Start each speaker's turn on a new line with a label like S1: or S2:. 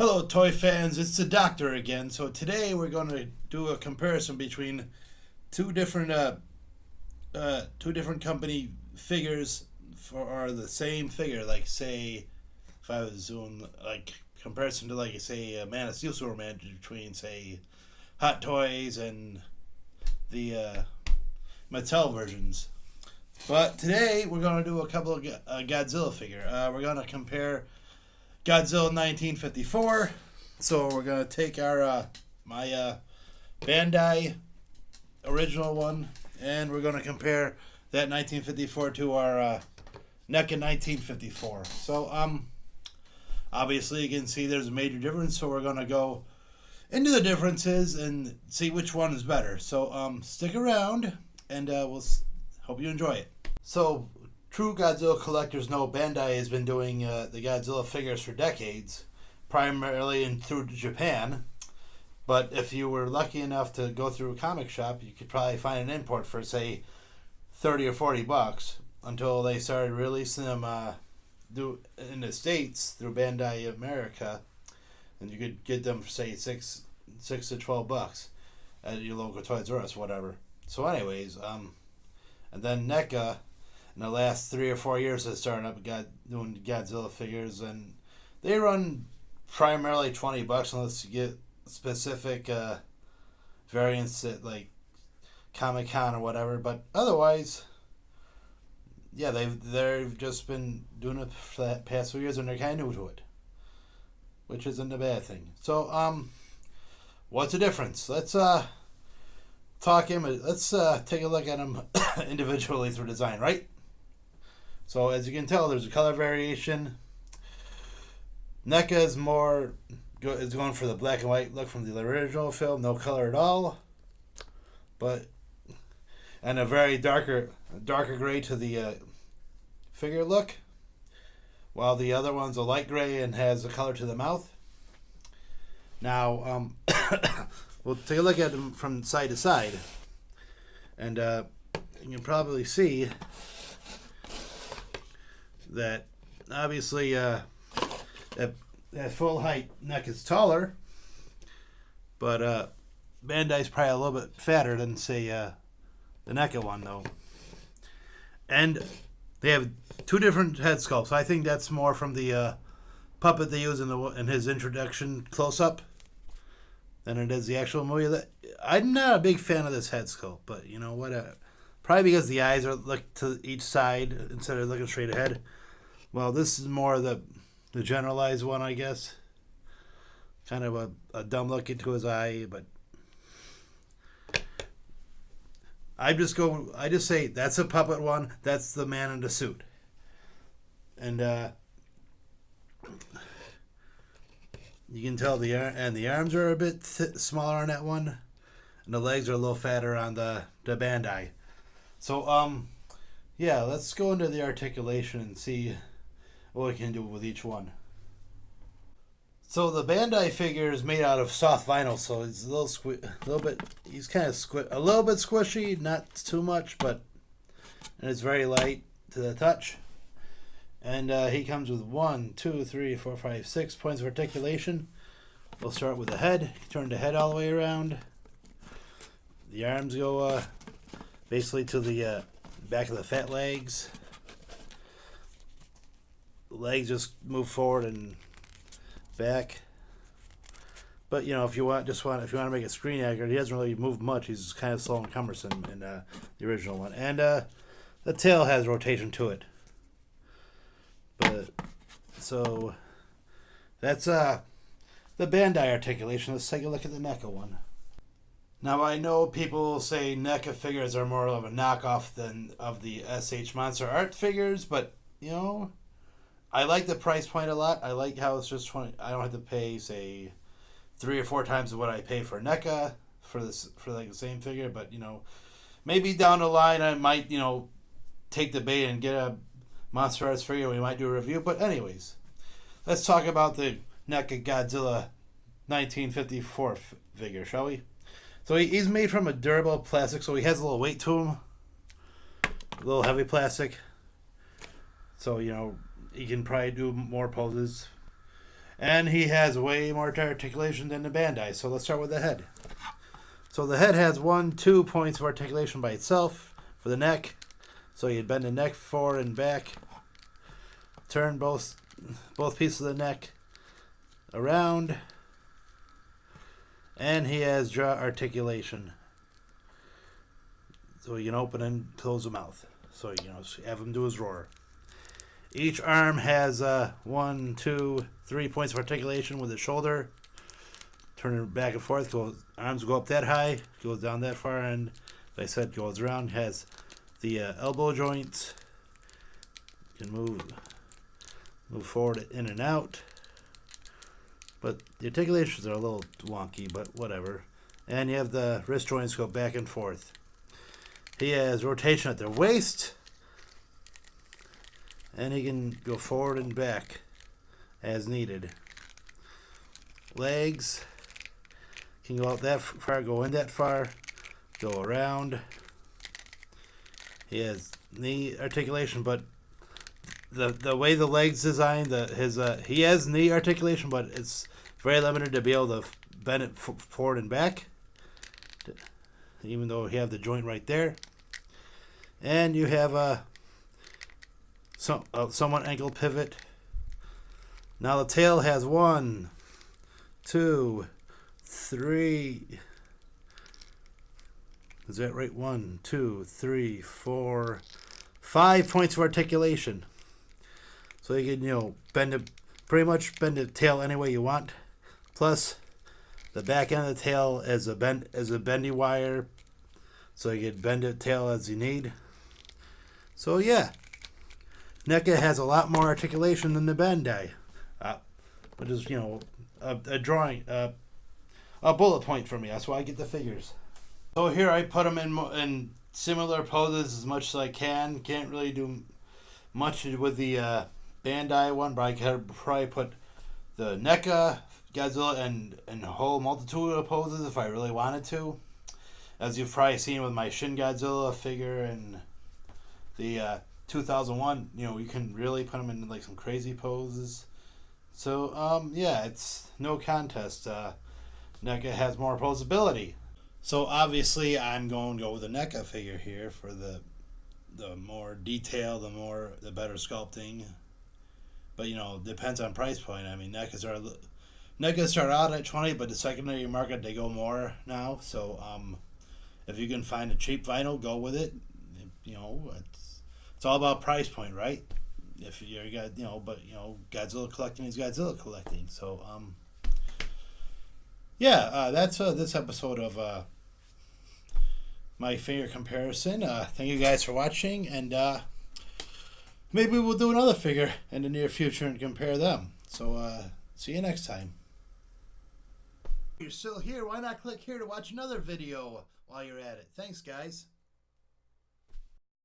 S1: Hello, toy fans. It's the Doctor again. So today we're going to do a comparison between two different two different company figures for the same figure. Like say, if I was doing like comparison to like say a Man of Steel Superman between say Hot Toys and the Mattel versions. But today we're going to do a couple of Godzilla figure. We're going to compare Godzilla 1954. So we're gonna take our my Bandai original one, and we're gonna compare that 1954 to our NECA 1954. So obviously you can see there's a major difference. So we're gonna go into the differences and see which one is better. So stick around, and hope you enjoy it. So true Godzilla collectors know Bandai has been doing the Godzilla figures for decades, primarily through Japan. But if you were lucky enough to go through a comic shop, you could probably find an import for say $30 or $40 until they started releasing them in the States through Bandai America, and you could get them for say six to $12 at your local Toys R Us, whatever. So, anyways, and then NECA in the last 3 or 4 years has started up doing Godzilla figures, and they run primarily $20 unless you get specific variants at like Comic Con or whatever. But otherwise, yeah, they've just been doing it for the past few years, and they're kind of new to it, which isn't a bad thing. So what's the difference? Let's take a look at them individually through design, right? So as you can tell, there's a color variation. NECA is going for the black and white look from the original film, no color at all, and a very darker gray to the figure look, while the other one's a light gray and has a color to the mouth. Now we'll take a look at them from side to side, and you can probably see that obviously that full height neck is taller, but Bandai's probably a little bit fatter than say the NECA one though, and they have two different head sculpts. I think that's more from the puppet they use in his introduction close up than it is the actual movie. I'm not a big fan of this head sculpt, but you know what? Probably because the eyes are look to each side instead of looking straight ahead. Well, this is more the generalized one, I guess. Kind of a dumb look into his eye, but I just say that's a puppet one. That's the man in the suit, and you can tell the arms are a bit smaller on that one, and the legs are a little fatter on the Bandai. So yeah, let's go into the articulation and see what we can do with each one. So the Bandai figure is made out of soft vinyl, so it's a little bit. He's kind of a little bit squishy, not too much, and it's very light to the touch. And he comes with 1, 2, 3, 4, 5, 6 points of articulation. We'll start with the head. Turn the head all the way around. The arms go basically to the back of the fat legs. The legs just move forward and back. But you know, if you want to make it screen accurate, he doesn't really move much. He's kind of slow and cumbersome in the original one. And the tail has rotation to it. But so that's the Bandai articulation. Let's take a look at the NECA one. Now I know people say NECA figures are more of a knockoff than of the SH Monster Art figures, but you know, I like the price point a lot. I like how it's just 20. I don't have to pay say 3 or 4 times what I pay for NECA for like the same figure. But you know, maybe down the line I might take the bait and get a Monster Arts figure. We might do a review. But anyways, let's talk about the NECA Godzilla 1954 figure, shall we? So he's made from a durable plastic, so he has a little weight to him, a little heavy plastic. So you know, he can probably do more poses. And he has way more articulation than the Bandai. So let's start with the head. So the head has 2 points of articulation by itself for the neck. So you bend the neck forward and back. Turn both pieces of the neck around. And he has jaw articulation. So you can open and close the mouth. So have him do his roar. Each arm has 1, 2, 3 points of articulation with the shoulder. Turn it back and forth. Arms go up that high, goes down that far, and as I said, goes around. Has the elbow joints. You can move forward in and out. But the articulations are a little wonky, but whatever. And you have the wrist joints go back and forth. He has rotation at the waist. And he can go forward and back as needed. Legs can go out that far, go in that far, go around. He has knee articulation, but the way the legs designed, he has knee articulation, but it's very limited to be able to bend it forward and back, even though you have the joint right there. And you have a somewhat ankle pivot. Now the tail has 1, 2, 3. Is that right? 1, 2, 3, 4, 5 points of articulation. So you can pretty much bend the tail any way you want. Plus, the back end of the tail is a bendy wire, so you can bend the tail as you need. So yeah. NECA has a lot more articulation than the Bandai, which is a drawing, a bullet point for me. That's why I get the figures. So here I put them in similar poses as much as I can. Can't really do much with the Bandai one, but I could probably put the NECA Godzilla in a whole multitude of poses if I really wanted to. As you've probably seen with my Shin Godzilla figure and the 2001, you can really put them in like some crazy poses. So yeah, it's no contest. NECA has more posability. So obviously I'm going to go with the NECA figure here for the more detail, the better sculpting. But depends on price point. I mean, NECA start out at 20, but the secondary market they go more now. So if you can find a cheap vinyl, go with it. It's all about price point, right? If you got, Godzilla collecting is Godzilla collecting. So, yeah, that's this episode of my figure comparison. Thank you guys for watching, and maybe we'll do another figure in the near future and compare them. So, see you next time. If you're still here, why not click here to watch another video while you're at it? Thanks, guys.